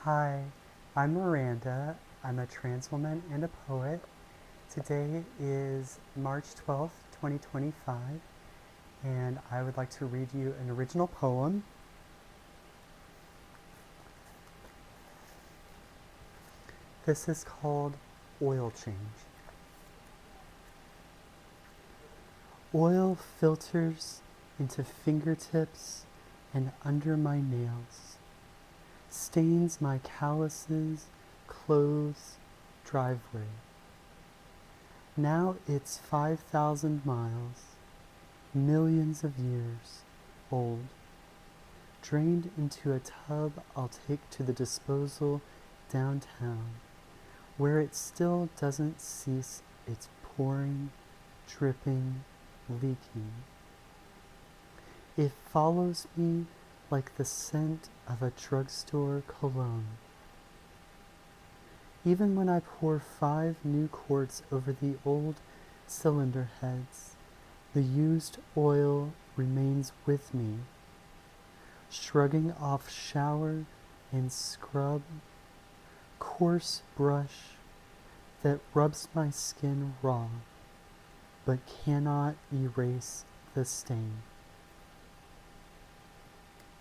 Hi, I'm Miranda. I'm a trans woman and a poet. Today is March 12th, 2025, and I would like to read you an original poem. This is called Oil Change. Oil filters into fingertips and under my nails, stains my calluses, clothes, driveway. Now it's 5,000 miles, millions of years old, drained into a tub I'll take to the disposal downtown, where it still doesn't cease its pouring, dripping, leaking. It follows me like the scent of a drugstore cologne. Even when I pour 5 new quarts over the old cylinder heads, the used oil remains with me, shrugging off shower and scrub, coarse brush that rubs my skin raw, but cannot erase the stain.